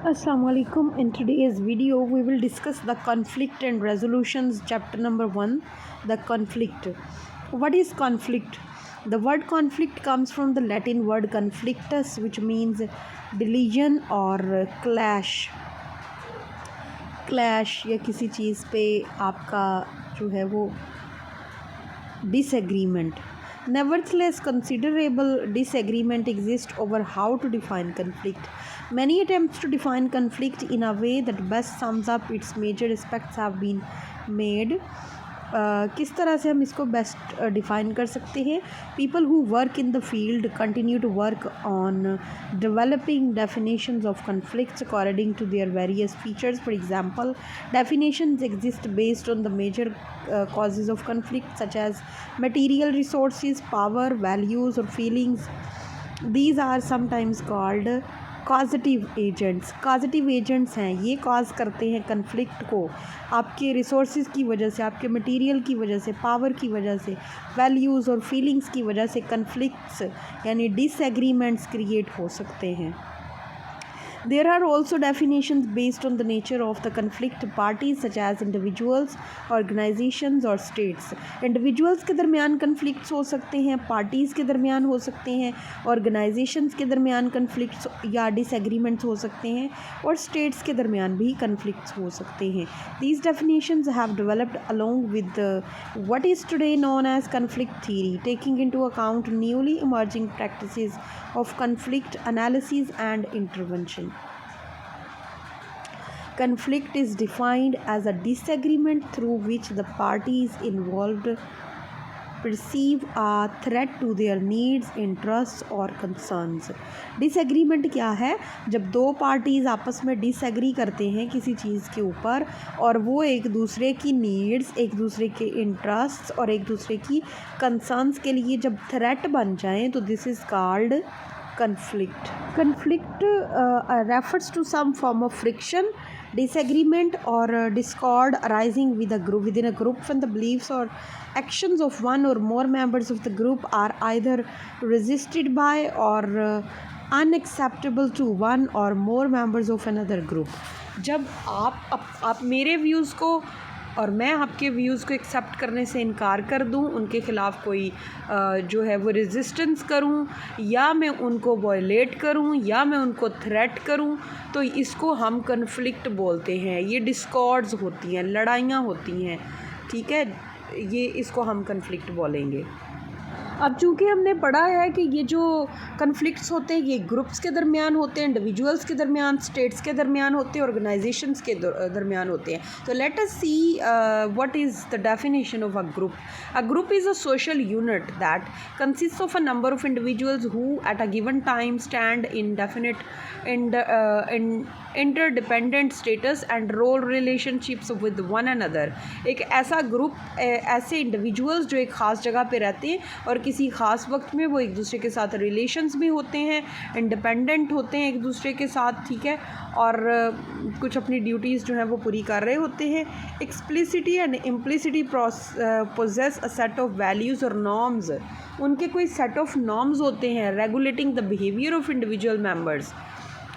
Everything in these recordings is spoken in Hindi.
Assalamu alaikum. In today's video, we will discuss the conflict and resolutions, chapter number 1, the conflict. What is conflict? The word conflict comes from the Latin word conflictus, which means division or clash. Clash या किसी चीज़ पे आपका जो है वो disagreement. Nevertheless, considerable disagreement exists over how to define conflict. Many attempts to define conflict in a way that best sums up its major aspects have been made. किस तरह से हम इसको बेस्ट डिफ़ाइन कर सकते हैं? People who work in the field continue to work on developing definitions of conflicts according to their various features. For example, definitions exist based on the major causes of conflict such as material resources, power, values or feelings. These are sometimes called causative agents. causative agents हैं, ये कॉज करते हैं कन्फ्लिक्ट को आपके रिसोर्सेज की वजह से, आपके मटेरियल की वजह से, पावर की वजह से, वैल्यूज़ और फीलिंग्स की वजह से कन्फ्लिक्ट्स यानी डिसएग्रीमेंट्स क्रिएट हो सकते हैं. There are also definitions based on the nature of the conflict parties such as individuals, organizations और states. Individuals के दरमियान conflicts हो सकते हैं, parties के दरमियान हो सकते हैं, organizations के दरमियान conflicts या disagreements हो सकते हैं और states के दरमियान भी conflicts हो सकते हैं. These definitions have developed along with what is today known as conflict theory, taking into account newly emerging practices of conflict analysis and intervention. Conflict is defined as a disagreement through which the parties involved perceive a threat to their needs, interests और concerns. डिसएग्रीमेंट क्या है? जब दो पार्टीज़ आपस में डिसएग्री करते हैं किसी चीज़ के ऊपर और वो एक दूसरे की नीड्स, एक दूसरे के इंटरेस्ट्स और एक दूसरे की कंसर्न्स के लिए जब थ्रेट बन जाएं तो this is called conflict. Conflict refers to some form of friction, disagreement or discord arising within a group when the beliefs or actions of one or more members of the group are either resisted by or unacceptable to one or more members of another group. जब आप मेरे व्यूज़ को और मैं आपके व्यूज़ को एक्सेप्ट करने से इनकार कर दूं, उनके ख़िलाफ़ कोई जो है वो रेजिस्टेंस करूं या मैं उनको वायलेट करूं या मैं उनको थ्रेट करूं, तो इसको हम कन्फ्लिक्ट बोलते हैं. ये डिस्कॉर्ड्स होती हैं, लड़ाइयाँ होती हैं, ठीक है, ये इसको हम कन्फ्लिक्ट बोलेंगे. अब चूँकि हमने पढ़ा है कि ये जो कन्फ्लिक्ट्स होते हैं ये ग्रुप्स के दरमियान होते हैं, इंडिविजुअल्स के दरमियान, स्टेट्स के दरमियान होते हैं, ऑर्गेनाइजेशंस के दरमियान होते हैं. तो let us see what is the definition of a group. A group is a social unit that consist of a number of individuals who at a given time stand in definite interdependent status and role relationships with one another. एक ऐसा ग्रुप, ऐसे इंडिविजुअल्स जो एक ख़ास जगह पे रहते हैं और किसी ख़ास वक्त में वो एक दूसरे के साथ रिलेशंस भी होते हैं, इंडिपेंडेंट होते हैं एक दूसरे के साथ, ठीक है, और कुछ अपनी ड्यूटीज़ जो हैं वो पूरी कर रहे होते हैं. Explicitly and implicitly poses a set of values और नॉर्म्स. उनके कोई सेट ऑफ नॉर्म्स होते हैं regulating the behaviour of individual members.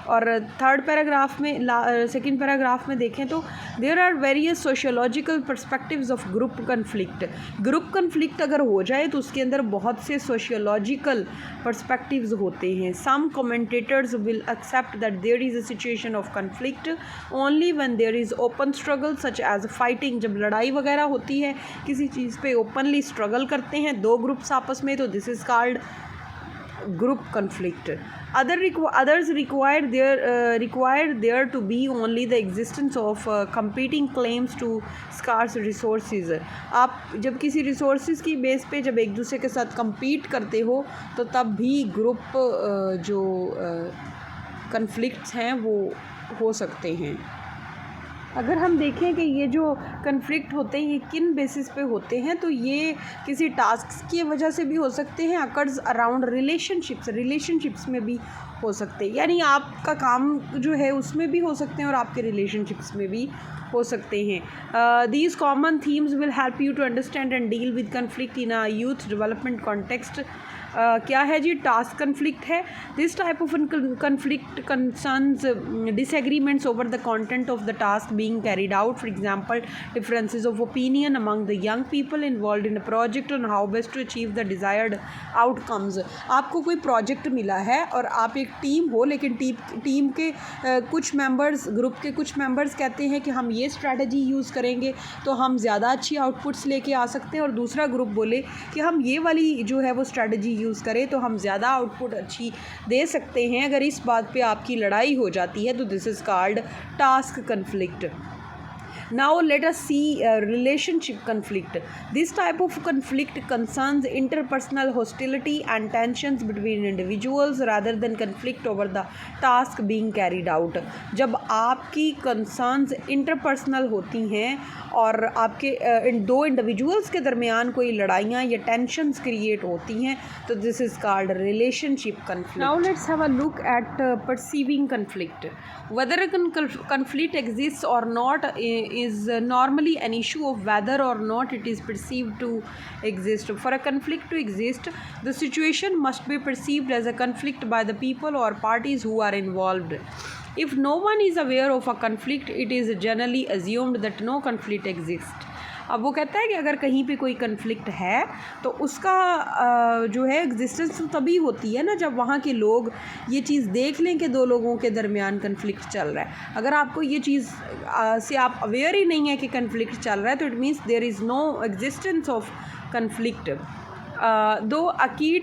और थर्ड पैराग्राफ में सेकंड पैराग्राफ में देखें तो there are various sociological perspectives of group conflict. Group conflict अगर हो जाए तो उसके अंदर बहुत से सोशियोलॉजिकल पर्सपेक्टिव्स होते हैं. Some commentators will accept that there is a situation of conflict only when there is open struggle such as fighting. जब लड़ाई वगैरह होती है किसी चीज़ पे ओपनली स्ट्रगल करते हैं दो ग्रुप्स आपस में, तो this is called group conflict. Others require there to be only the existence of competing claims to scarce resources. आप जब किसी resources की बेस पे जब एक दूसरे के साथ compete करते हो तो तब भी ग्रुप जो conflicts हैं वो हो सकते हैं. अगर हम देखें कि ये जो कन्फ्लिक्ट होते हैं ये किन बेसिस पे होते हैं, तो ये किसी टास्क की वजह से भी हो सकते हैं, अकर्स अराउंड रिलेशनशिप्स में भी हो सकते हैं. यानी आपका काम जो है उसमें भी हो सकते हैं और आपके रिलेशनशिप्स में भी हो सकते हैं. These common themes will help you to understand and deal with conflict in a youth development context. क्या है जी, टास्क कन्फ्लिक्ट है। This type of conflict concerns disagreements over the content of the task being carried out, for example differences of opinion among the young people involved in a project on how best to achieve the desired outcomes. आपको कोई प्रोजेक्ट मिला है और आप एक टीम हो, लेकिन टीम के कुछ मेंबर्स, ग्रुप के कुछ मेंबर्स कहते हैं कि हम ये स्ट्रैटेजी यूज़ करेंगे तो हम ज़्यादा अच्छी आउटपुट्स लेके आ सकते हैं, और दूसरा ग्रुप बोले कि हम ये वाली जो है वो स्ट्रैटेजी यूज़ करें तो हम ज़्यादा आउटपुट अच्छी दे सकते हैं। अगर इस बात पे आपकी लड़ाई हो जाती है तो this is called task conflict. Now let us see relationship conflict. This type of conflict concerns interpersonal hostility and tensions between individuals rather than conflict over the task being carried out. जब आपकी concerns interpersonal होती हैं और आपके इन दो इंडिविजुअल्स के दरमियान कोई लड़ाइयाँ या टेंशन्स क्रिएट होती हैं तो this is called relationship conflict. Now let's have a look at perceiving conflict. Whether a conflict exists or not is normally an issue of whether or not it is perceived to exist. For a conflict to exist, the situation must be perceived as a conflict by the people or parties who are involved. If no one is aware of a conflict, it is generally assumed that no conflict exists. अब वो कहता है कि अगर कहीं पे कोई कन्फ्लिक्ट है तो उसका जो है एग्जिस्टेंस तो तभी होती है ना जब वहाँ के लोग ये चीज़ देख लें कि दो लोगों के दरमियान कन्फ्लिक्ट चल रहा है। अगर आपको ये चीज़ से आप अवेयर ही नहीं है कि कन्फ्लिक्ट चल रहा है तो it means there is no existence of conflict. Though a key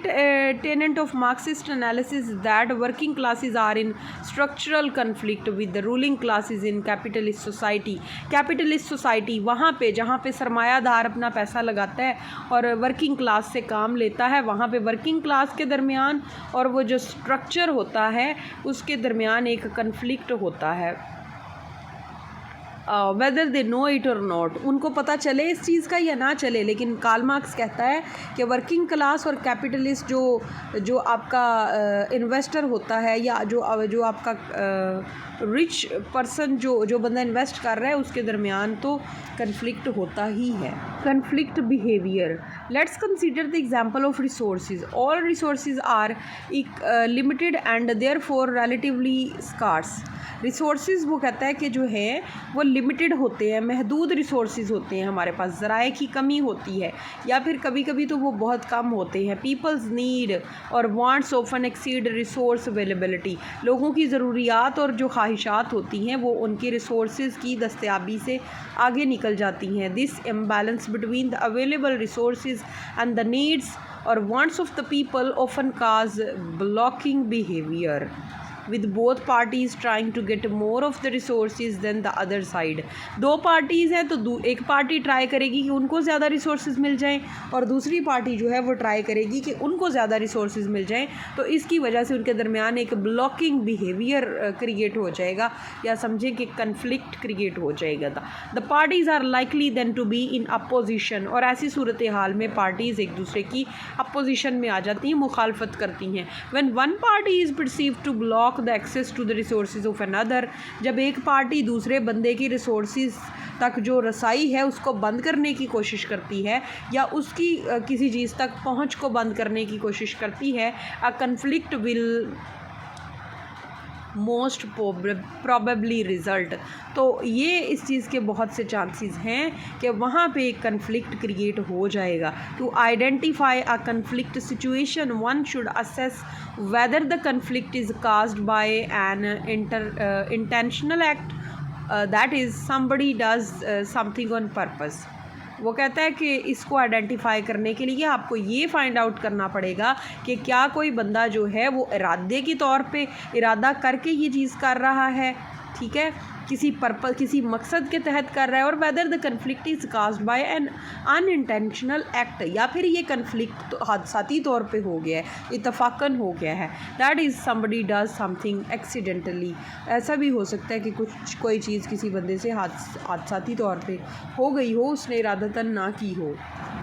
tenet of Marxist analysis is that working classes are in structural conflict with the ruling classes in capitalist society. Capitalist society वहाँ पे जहाँ पे सरमायादार अपना पैसा लगाता है और वर्किंग क्लास से काम लेता है, वहाँ पे वर्किंग क्लास के दरमियान और वो जो स्ट्रक्चर होता है उसके दरमियान एक कन्फ्लिक्ट होता है। वेदर दे नो इट और नॉट, उनको पता चले इस चीज़ का या ना चले, लेकिन कार्ल मार्क्स कहता है कि वर्किंग क्लास और कैपिटलिस्ट जो आपका इन्वेस्टर होता है या जो आपका रिच पर्सन जो बंदा इन्वेस्ट कर रहा है उसके दरमियान तो कन्फ्लिक्ट होता ही है। Conflict behaviour, let's consider the example of resources. All resources are limited and therefore relatively scarce. Resources वो कहता है कि जो है वो लिमिटेड होते हैं, महदूद रिसोर्सेज होते हैं, हमारे पास ज़राए की कमी होती है या फिर कभी कभी तो वो बहुत कम होते हैं। पीपल्स नीड और wants often exceed resource availability, लोगों की ज़रूरियात और जो ख्वाहिशात होती हैं वो उनकी रिसोर्सेज की दस्तयाबी से आगे निकल जाती हैं। This imbalance between the available resources and the needs और wants of the people often cause blocking behaviour with both parties trying to get more of the resources than the other side. दो पार्टीज़ हैं तो एक पार्टी ट्राई करेगी कि उनको ज़्यादा रिसोर्सेज मिल जाएं और दूसरी पार्टी जो है वो ट्राई करेगी कि उनको ज़्यादा रिसोर्सेज मिल जाएं, तो इसकी वजह से उनके दरमियान एक ब्लॉकिंग बिहेवियर क्रिएट हो जाएगा या समझें कि कन्फ्लिक्ट क्रिएट हो जाएगा। The parties are likely than to be in opposition, और ऐसी सूरत हाल में पार्टीज़ एक दूसरे की अपोजिशन में आ जाती हैं, मुखालफत करती हैं। When one party is perceived to block the access to the resources of another, जब एक पार्टी दूसरे बंदे की रिसोर्सेज तक जो रसाई है उसको बंद करने की कोशिश करती है या उसकी किसी चीज़ तक पहुंच को बंद करने की कोशिश करती है, a conflict will most probably result. तो ये इस चीज़ के बहुत से चांसेस हैं कि वहाँ पे एक कन्फ्लिक्ट क्रिएट हो जाएगा। To identify a conflict situation one should assess whether the conflict is caused by an intentional act, that is somebody does something on purpose. वो कहता है कि इसको आइडेंटिफाई करने के लिए आपको ये फाइंड आउट करना पड़ेगा कि क्या कोई बंदा जो है वो इरादे के तौर पे इरादा करके ये चीज़ कर रहा है, ठीक है, किसी पर्पस किसी मकसद के तहत कर रहा है, और whether the conflict is caused by an unintentional act, या फिर ये कन्फ्लिक्ट तो हादसाती तौर पे हो गया है, इत्तफाकन हो गया है, that is somebody does something accidentally. ऐसा भी हो सकता है कि कोई चीज़ किसी बंदे से हादसाती तौर पे हो गई हो, उसने इरादतन ना की हो।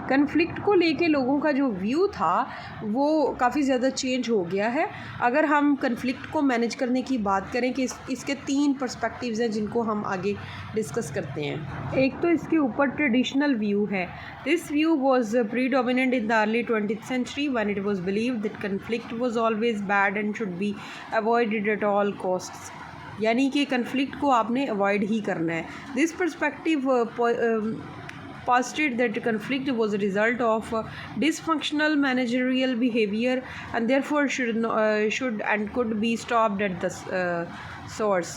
कन्फ्लिक्ट को लेके लोगों का जो व्यू था वो काफ़ी ज़्यादा चेंज हो गया है। अगर हम कन्फ्लिक्ट को मैनेज करने की बात करें कि इसके तीन पर्सपेक्टिव्स हैं जिनको हम आगे डिस्कस करते हैं। एक तो इसके ऊपर ट्रेडिशनल व्यू है। This view was predominant in the early 20th century when it was believed that conflict was always bad and should be avoided at all costs। यानी कि कन्फ्लिक्ट को आपने अवॉइड ही करना है। This perspective posited that conflict was a result of dysfunctional managerial behavior and therefore should and could be stopped at the source।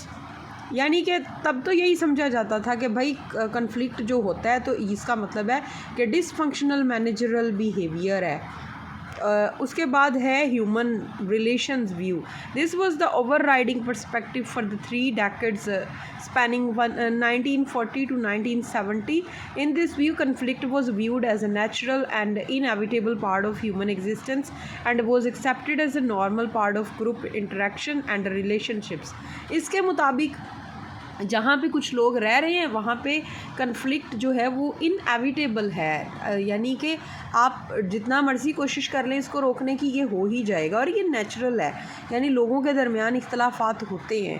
यानी कि तब तो यही समझा जाता था कि भाई कन्फ्लिक्ट जो होता है तो इसका मतलब है कि डिसफंक्शनल मैनेजरल बिहेवियर है। उसके बाद है human relations view. This was the overriding perspective for the 3 decades spanning 1940 to 1970। In this view, conflict was viewed as a natural and inevitable part of human existence and was accepted as a normal part of group interaction and relationships। इसके मुताबिक जहाँ पे कुछ लोग रह रहे हैं वहाँ पे कन्फ्लिक्ट जो है वो इनएविटेबल है, यानी कि आप जितना मर्ज़ी कोशिश कर लें इसको रोकने की, ये हो ही जाएगा और ये नेचुरल है। यानी लोगों के दरमियान इख्तलाफात होते हैं।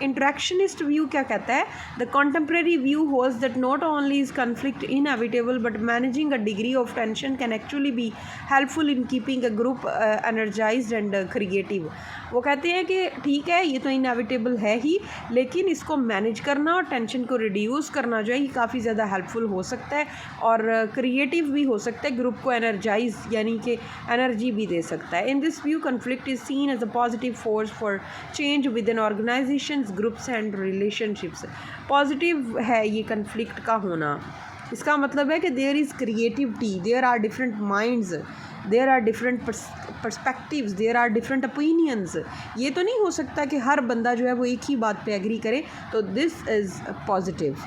इंट्रैक्शनिस्ट व्यू क्या कहता है? The contemporary view holds that not only is conflict inevitable but managing a degree of tension can actually be helpful in keeping a group energised and creative. वो कहते हैं कि ठीक है ये तो इनएविटेबल है ही, लेकिन इसको मैनेज करना और टेंशन को रिड्यूस करना जो है ये काफ़ी ज़्यादा हेल्पफुल हो सकता है और क्रिएटिव भी हो सकता है, ग्रुप को एनर्जाइज यानी कि एनर्जी भी दे सकता है। In this view conflict is seen as a positive force for change with in organisation, groups and relationships. Positive है ये कन्फ्लिक्ट का होना। इसका मतलब है कि there is creativity, there are different minds, there are different perspectives, there are different opinions. ये तो नहीं हो सकता कि हर बंदा जो है वो एक ही बात पे एग्री करे, तो दिस इज़ पॉजिटिव।